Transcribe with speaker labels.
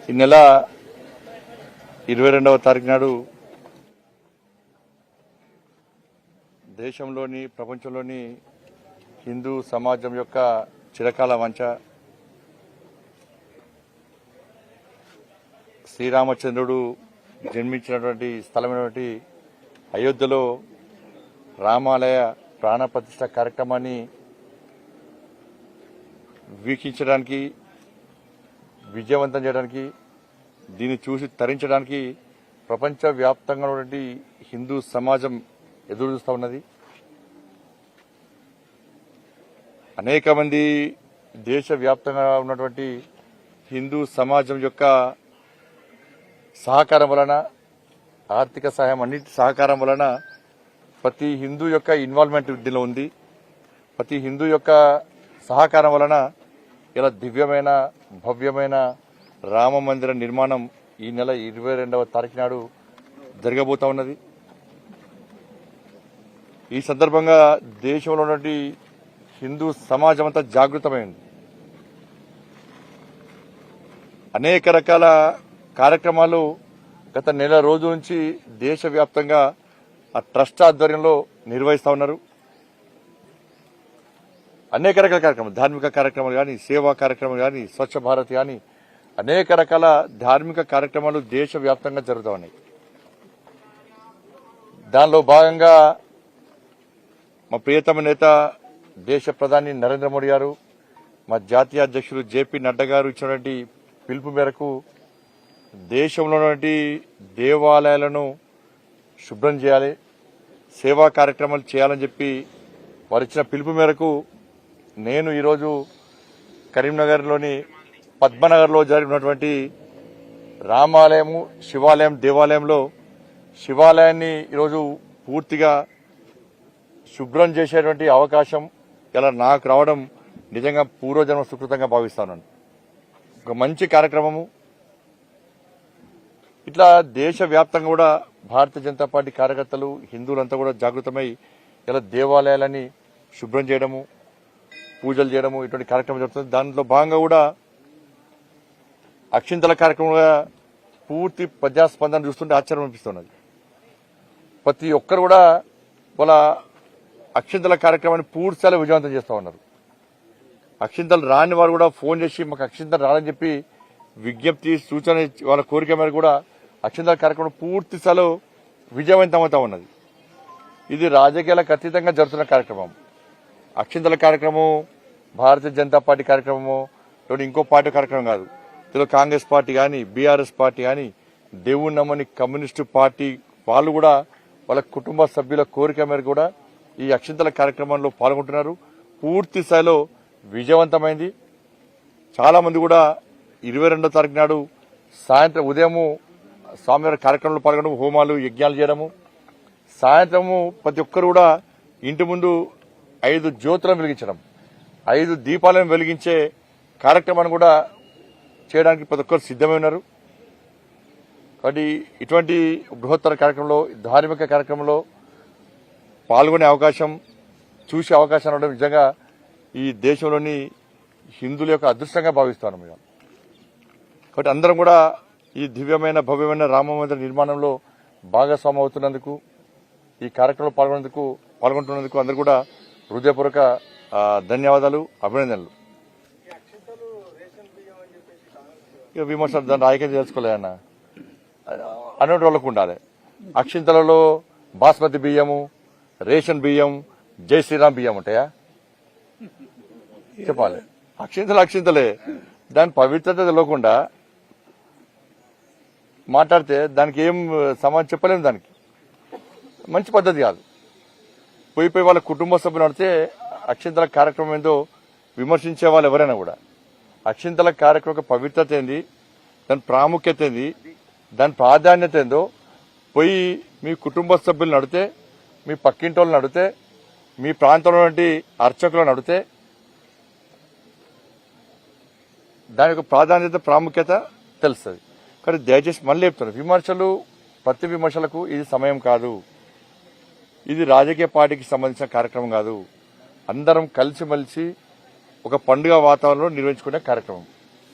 Speaker 1: ఈ నెల 22వ తారీఖు నాడు దేశంలోని ప్రపంచంలోని హిందూ సమాజం యొక్క చిరకాల వంచ శ్రీరామచంద్రుడు జన్మించినటువంటి స్థలమైనటువంటి అయోధ్యలో రామాలయ ప్రాణప్రతిష్ఠ కార్యక్రమాన్ని వీక్షించడానికి, విజయవంతం చేయడానికి, దీన్ని చూసి తరించడానికి ప్రపంచవ్యాప్తంగా ఉన్నటువంటి హిందూ సమాజం ఎదురు చూస్తూ ఉన్నది. అనేక మంది దేశవ్యాప్తంగా ఉన్నటువంటి హిందూ సమాజం యొక్క సహకారం వలన, ఆర్థిక సహాయం అన్నిటి సహకారం వలన ప్రతి హిందూ యొక్క ఇన్వాల్వ్మెంట్ దీనిలో ఉంది. ప్రతి హిందూ యొక్క సహకారం వలన ఇలా దివ్యమైన భవ్యమైన రామ మందిర నిర్మాణం ఈ నెల 22వ తారీఖు నాడు జరగబోతా ఉన్నది. ఈ సందర్భంగా దేశంలో ఉన్నటువంటి హిందూ సమాజం అంతా జాగృతమైంది. అనేక రకాల కార్యక్రమాలు గత నెల రోజుల నుంచి దేశవ్యాప్తంగా ఆ ట్రస్ట్ ఆధ్వర్యంలో నిర్వహిస్తా ఉన్నారు. అనేక రకాల కార్యక్రమాలు, ధార్మిక కార్యక్రమాలు కానీ, సేవా కార్యక్రమాలు కానీ, స్వచ్ఛ భారత్ కానీ, అనేక రకాల ధార్మిక కార్యక్రమాలు దేశవ్యాప్తంగా జరుగుతూ ఉన్నాయి. దానిలో భాగంగా మా ప్రియతమ నేత దేశ ప్రధాని నరేంద్ర మోడీ గారు, మా జాతీయ అధ్యక్షులు జేపీ నడ్డా గారు ఇచ్చినటువంటి పిలుపు మేరకు దేశంలో ఉన్నటువంటి దేవాలయాలను శుభ్రం చేయాలి, సేవా కార్యక్రమాలు చేయాలని చెప్పి వారు ఇచ్చిన పిలుపు మేరకు నేను ఈరోజు కరీంనగర్లోని పద్మనగర్లో జరిగినటువంటి రామాలయము, శివాలయం, దేవాలయంలో శివాలయాన్ని ఈరోజు పూర్తిగా శుభ్రం చేసేటువంటి అవకాశం ఇలా నాకు రావడం నిజంగా పూర్వజన్మ సుకృతంగా భావిస్తాను. ఒక మంచి కార్యక్రమము. ఇట్లా దేశవ్యాప్తంగా కూడా భారతీయ జనతా పార్టీ కార్యకర్తలు, హిందువులంతా కూడా జాగృతమై ఇలా దేవాలయాలని శుభ్రం చేయడము, పూజలు చేయడము, ఇటువంటి కార్యక్రమం జరుగుతుంది. దాంట్లో భాగంగా కూడా అక్షింతల కార్యక్రమంగా పూర్తి ప్రజాస్పందన చూస్తుంటే ఆశ్చర్యం అనిపిస్తున్నది. ప్రతి ఒక్కరు కూడా వాళ్ళ అక్షింతల కార్యక్రమాన్ని పూర్తిస్థాయిలో విజయవంతం చేస్తూ ఉన్నారు. అక్షింతలు రాని వారు కూడా ఫోన్ చేసి మాకు అక్షింతలు రాలని చెప్పి విజ్ఞప్తి, సూచన, వాళ్ళ కోరిక మేరకు కూడా అక్షింతల కార్యక్రమం పూర్తి స్థాయిలో విజయవంతమవుతా ఉన్నది. ఇది రాజకీయాలకు అతీతంగా జరుగుతున్న కార్యక్రమం. అక్షింతల కార్యక్రమం భారతీయ జనతా పార్టీ కార్యక్రమము, ఇంకో పార్టీ కార్యక్రమం కాదు. ఇందులో కాంగ్రెస్ పార్టీ కానీ, బీఆర్ఎస్ పార్టీ కానీ, దేవుని నమ్మని కమ్యూనిస్టు పార్టీ వాళ్ళు కూడా వాళ్ళ కుటుంబ సభ్యుల కోరిక మేరకు కూడా ఈ అక్షింతల కార్యక్రమంలో పాల్గొంటున్నారు. పూర్తి స్థాయిలో విజయవంతమైంది. చాలా మంది కూడా 22వ తారీఖు నాడు సాయంత్రం ఉదయము స్వామివారి కార్యక్రమంలో పాల్గొనడం, హోమాలు, యజ్ఞాలు చేయడము, సాయంత్రము ప్రతి ఒక్కరు కూడా ఇంటి ముందు 5 జ్యోతులను వెలిగించడం, 5 దీపాలను వెలిగించే కార్యక్రమాన్ని కూడా చేయడానికి ప్రతి ఒక్కరు సిద్దమై ఉన్నారు. కాబట్టి ఇటువంటి బృహత్తర కార్యక్రమంలో, ధార్మిక కార్యక్రమంలో పాల్గొనే అవకాశం, చూసే అవకాశం ఉండడం నిజంగా ఈ దేశంలోని హిందువుల యొక్క అదృష్టంగా భావిస్తాను మేము. కాబట్టి అందరం కూడా ఈ దివ్యమైన భవ్యమైన రామ మందిర నిర్మాణంలో భాగస్వామి అవుతున్నందుకు, ఈ కార్యక్రమంలో పాల్గొంటున్నందుకు అందరూ కూడా హృదయపూర్వక ధన్యవాదాలు, అభినందనలు. ఇక విమర్శలు దాన్ని రాయకే తెలుసుకోలేదన్న అన్నట్టు వాళ్ళకు ఉండాలి. అక్షింతలలో బాస్మతి బియ్యము, రేషన్ బియ్యం, జై శ్రీరామ్ బియ్యం ఉంటాయా చెప్పాలి. అక్షింతలే. దాని పవిత్రత తెలియకుండా మాట్లాడితే దానికి ఏం సమాధానం చెప్పలేము. దానికి మంచి పద్ధతి కాదు. పోయి వాళ్ళ కుటుంబ సభ్యులు నడితే అక్షింతల కార్యక్రమం ఏందో విమర్శించే వాళ్ళు ఎవరైనా కూడా అక్షింతల కార్యక్రమం పవిత్రత ఏంది, దాని ప్రాముఖ్యత ఏంది, దాని ప్రాధాన్యత ఏందో పోయి మీ కుటుంబ సభ్యులు నడితే, మీ పక్కింటి వాళ్ళు నడితే, మీ ప్రాంతంలో అర్చకులు నడితే దాని యొక్క ప్రాధాన్యత, ప్రాముఖ్యత తెలుస్తుంది. కానీ దయచేసి మళ్ళీ చెప్తున్నారు, విమర్శలు, ప్రతి విమర్శలకు ఇది సమయం కాదు. ఇది రాజకీయ పార్టీకి సంబంధించిన కార్యక్రమం కాదు. అందరం కలిసిమెలిసి ఒక పండుగ వాతావరణంలో నిర్వహించుకునే కార్యక్రమం.